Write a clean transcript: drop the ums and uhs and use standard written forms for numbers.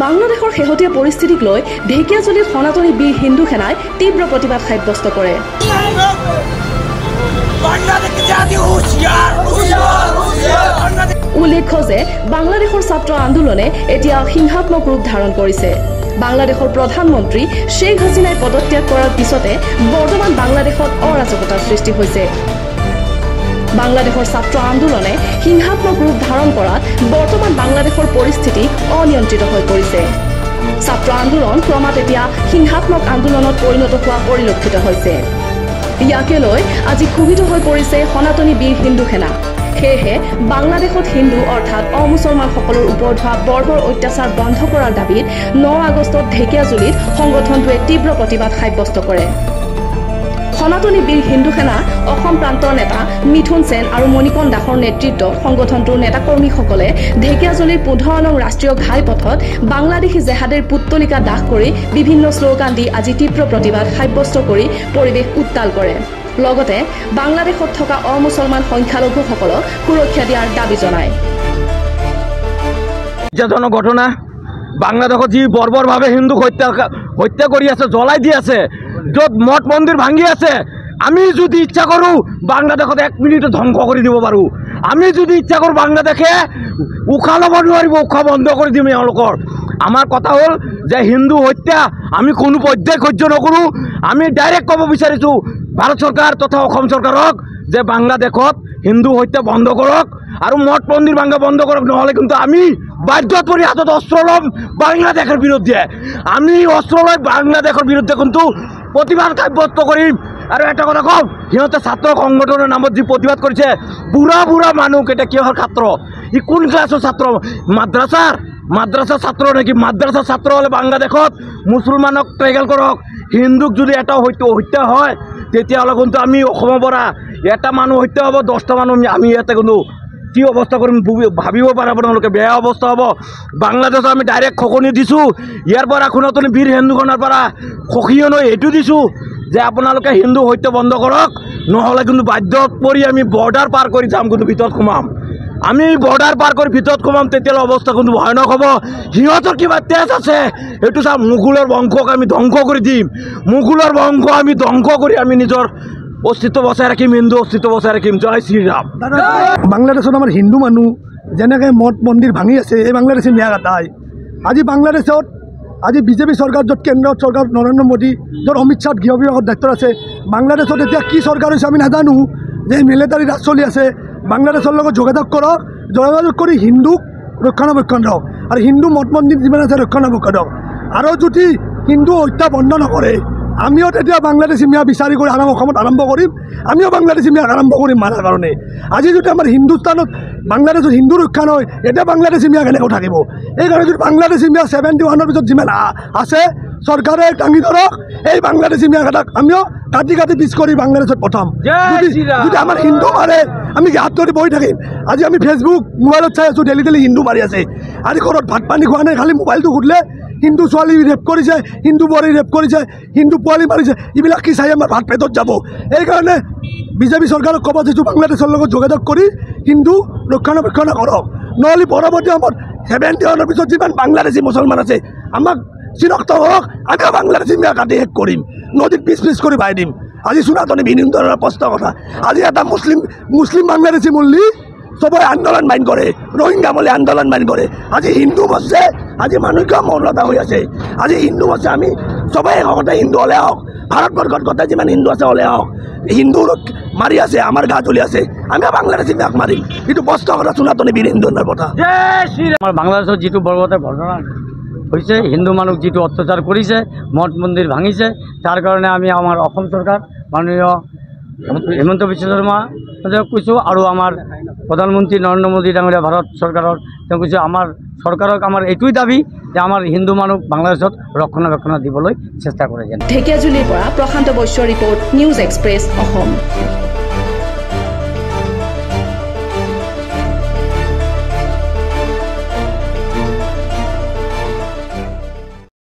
বাংলাদেশৰ শেহতীয়া পৰিস্থিতিক লৈ ঢেকিয়াজুলিত সনাতনী বীৰ হিন্দু সেনাই তীব্ৰ প্ৰতিবাদ সাব্যস্ত কৰে। উল্লেখ্য যে বাংলাদেশৰ ছাত্ৰ আন্দোলনে এতিয়া হিংসাত্মক ৰূপ ধাৰণ কৰিছে। বাংলাদেশৰ প্ৰধানমন্ত্ৰী শ্বেখ হাছিনাই পদত্যাগ কৰাৰ পিছতে বৰ্তমান বাংলাদেশত অৰাজকতাৰ সৃষ্টি হৈছে। বাংলাদেশৰ ছাত্ৰ আন্দোলনে হিংসাত্মক ৰূপ ধাৰণ কৰাত বৰ্তমান বাংলাদেশৰ পৰিস্থিতি অনিয়ন্ত্ৰিত হৈ পৰিছে। ছাত্ৰ আন্দোলন ক্ৰমাৎ এতিয়া হিংসাত্মক আন্দোলনত পৰিণত হোৱা পৰিলক্ষিত হৈছে। ইয়াকে লৈ আজি ক্ষোভিত হৈ পৰিছে সনাতনী বীৰ হিন্দু সেনা। সেয়েহে বাংলাদেশত হিন্দু অৰ্থাৎ অমুছলমানসকলৰ ওপৰত হোৱা বৰ্বৰ অত্যাচাৰ বন্ধ কৰাৰ দাবীত 9 আগষ্টত ঢেকিয়াজুলিত সংগঠনটোৱে তীব্ৰ প্ৰতিবাদ সাব্যস্ত কৰে। সনাতনী বীৰ হিন্দু সেনা অসম প্ৰান্তৰ নেতা মিথুন সেন আৰু মণিকণ দাসৰ নেতৃত্বত সংগঠনটোৰ নেতাকৰ্মীসকলে ঢেকিয়াজুলিৰ 15 নং ৰাষ্ট্ৰীয় ঘাইপথত বাংলাদেশী জেহাদীৰ পুত্তলিকা দাহ কৰি বিভিন্ন শ্লোগান দি আজি তীব্ৰ প্ৰতিবাদ সাব্যস্ত কৰি পৰিৱেশ উত্তাল কৰে। লগতে বাংলাদেশত থকা অমুছলমান সংখ্যালঘুসকলক সুৰক্ষা দিয়াৰ দাবী জনায়। ঘটনা বাংলাদেশত যি বৰ্বৰভাৱে হিন্দুক হত্যা কৰি আছে, জ্বলাই দি আছে, য'ত মঠ মন্দিৰ ভাঙি আছে, আমি যদি ইচ্ছা কৰোঁ বাংলাদেশত 1 মিনিটত ধ্বংস কৰি দিব পাৰোঁ। আমি যদি ইচ্ছা কৰোঁ বাংলাদেশে উশাহ ল'ব নোৱাৰিব, উশাহ বন্ধ কৰি দিম এওঁলোকৰ। আমাৰ কথা হ'ল যে হিন্দু হত্যা আমি কোনো পৰ্যায় সহ্য নকৰোঁ। আমি ডাইৰেক্ট ক'ব বিচাৰিছোঁ ভাৰত চৰকাৰ তথা অসম চৰকাৰক যে বাংলাদেশত হিন্দু হত্যা বন্ধ কৰক আৰু মঠ মন্দিৰ ভাঙা বন্ধ কৰক, নহ'লে কিন্তু আমি বাধ্যত পৰি হাতত অস্ত্ৰ ল'ম বাংলাদেশৰ বিৰুদ্ধে। আমি অস্ত্ৰ লৈ বাংলাদেশৰ বিৰুদ্ধে কিন্তু প্ৰতিবাদ সাব্যস্ত কৰিম। আৰু এটা কথা কওঁ, সিহঁতে ছাত্ৰ সংগঠনৰ নামত যি প্ৰতিবাদ কৰিছে, বুঢ়া মানুহ এতিয়া কিহৰ ছাত্ৰ, ই কোন ক্লাছৰ ছাত্ৰ, মাদ্ৰাছাৰ ছাত্ৰ নেকি? মাদ্ৰাছাৰ ছাত্ৰ হ'লে বাংলাদেশত মুছলমানক ট্ৰেগেল কৰক। হিন্দুক যদি এটা হত্যা হয় তেতিয়াহ'লে কিন্তু আমি অসমৰ পৰা এটা মানুহ হত্যা হ'ব, 10টা মানুহ আমি ইয়াতে কিন্তু কি অৱস্থা কৰিম ভাবিব পাৰে আপোনালোকে, বেয়া অৱস্থা হ'ব। বাংলাদেশত আমি ডাইৰেক্ট খকনি দিছোঁ, ইয়াৰ পৰা সনাতনী বীৰ হিন্দুখনৰ পৰা সখীয়নো এইটো দিছোঁ যে আপোনালোকে হিন্দু হত্যা বন্ধ কৰক, নহ'লে কিন্তু বাধ্যত পৰি আমি বৰ্ডাৰ পাৰ কৰি যাম, কিন্তু ভিতৰত সোমাম। আমি বৰ্ডাৰ পাৰ কৰি ভিতৰত সোমাম, তেতিয়াহ'লে অৱস্থা কিন্তু ভয়ানক হ'ব। সিহঁতৰ কিবা তেজ আছে এইটো চাম, মোগলৰ বংশক আমি ধ্বংস কৰি দিম। মোগলৰ বংশ আমি ধ্বংস কৰি আমি নিজৰ অস্তিত্ব বচাই ৰাখিম, হিন্দু অস্তিত্ব বচাই ৰাখিম। জয় শ্ৰীৰাম। বাংলাদেশত আমাৰ হিন্দু মানুহ যেনেকৈ মঠ মন্দিৰ ভাঙি আছে, এই বাংলাদেশী ন্যায় ঘাটাই। আজি বাংলাদেশত আজি বিজেপি চৰকাৰ, য'ত কেন্দ্ৰীয় চৰকাৰ নৰেন্দ্ৰ মোদী, য'ত অমিত শ্বাহ গৃহ বিভাগৰ দায়িত্ব আছে, বাংলাদেশত এতিয়া কি চৰকাৰ হৈছে আমি নাজানো। যে মিলিটাৰী ৰাজ চলি আছে, বাংলাদেশৰ লগত যোগাযোগ কৰক, যোগাযোগ কৰি হিন্দুক ৰক্ষণাবেক্ষণ দিয়ক আৰু হিন্দু মঠ মন্দিৰ যিমান আছে ৰক্ষণাবেক্ষণ দিয়ক। আৰু যদি হিন্দু হত্যা বন্ধ নকৰে, আমিও তেতিয়া বাংলাদেশী মিয়া বিচাৰি কৰি অসমত আৰম্ভ কৰিম, আমিও বাংলাদেশী মিয়াক আৰম্ভ কৰিম মাৰাৰ কাৰণে। আজি যদি আমাৰ হিন্দুস্তানত বাংলাদেশত হিন্দু ৰক্ষা নহয়, এতিয়া বাংলাদেশী মিয়া কেনেকৈ থাকিব? এইকাৰণে যদি বাংলাদেশী মিয়া 71ৰ পিছত যিমান আছে চৰকাৰে দাঙি ধৰক, এই বাংলাদেশী মিয়াকেইটাক আমিও কাটি পিছ কৰি বাংলাদেশত পঠাম। যদি আমাৰ হিন্দু মাৰে আমি হাত ধৰি বহি থাকিম। আজি আমি ফেচবুক মোবাইলত চাই আছোঁ, ডেইলি হিন্দু মাৰি আছে। আজি ঘৰত ভাত পানী খোৱা নাই, খালি মোবাইলটো সুধিলে হিন্দু ছোৱালী ৰেপ কৰিছে, হিন্দু বোৱাৰী ৰেপ কৰিছে, হিন্দু পোৱালি মাৰিছে, এইবিলাক কি চাই আমাৰ ভাত পেটত যাব? এইকাৰণে বিজেপি চৰকাৰক ক'ব দিছোঁ বাংলাদেশৰ লগত যোগাযোগ কৰি হিন্দু ৰক্ষণাবেক্ষণ কৰক, নহ'লে পৰৱৰ্তী সময়ত 71ৰ পিছত যিমান বাংলাদেশী মুছলমান আছে আমাক চিনাক্ত হওক, আমিও বাংলাদেশী মিয়া কাটি শেষ কৰিম, নদীত পিছ কৰি বাই দিম। আজি সনাতনী বীৰ হিন্দুৰ প্ৰশ্ন কথা, আজি এটা মুছলিম বাংলাদেশী মূল্যি সবাই আন্দোলন বাইন কৰে, রোহিঙ্গা বলে আন্দোলন বাইন করে। আজি হিন্দু বসছে, আজি মানুষকে মৌলতা হয়ে আছে। আজি হিন্দু বসছে, আমি সবাই হকতে হিন্দু হলে হক, ভারতবর্ষত কথা যিমান হিন্দু আছে হলে হক। হিন্দু মারি আছে, আমার গা চলি আছে, আমি বাংলাদেশী গাক মারিম। কিন্তু প্রশ্ন কথা সনাতনী বীর হিন্দুর কথা। আমার বাংলাদেশের যেটো বর্বরতার ঘটনা হয়েছে, হিন্দু মানুষ যেটো অত্যাচার করেছে, মঠ মন্দির ভাঙিছে, তার কারণে আমি আমার অসম সরকার মাননীয় হিমন্ত বিশ্ব শর্মা কৈছোঁ আৰু আমাৰ প্ৰধানমন্ত্ৰী নৰেন্দ্ৰ মোদী ডাঙৰীয়া ভাৰত চৰকাৰৰ তেওঁ কৈছে আমাৰ চৰকাৰক আমাৰ এইটোই দাবী যে আমাৰ হিন্দু মানুহ বাংলাদেশত ৰক্ষণাবেক্ষণ দিবলৈ চেষ্টা কৰে। ঢেকিয়াজুলিৰ পৰা প্ৰশান্ত বৈশ্যৰ ৰিপৰ্ট, নিউজ এক্সপ্ৰেছ অসম।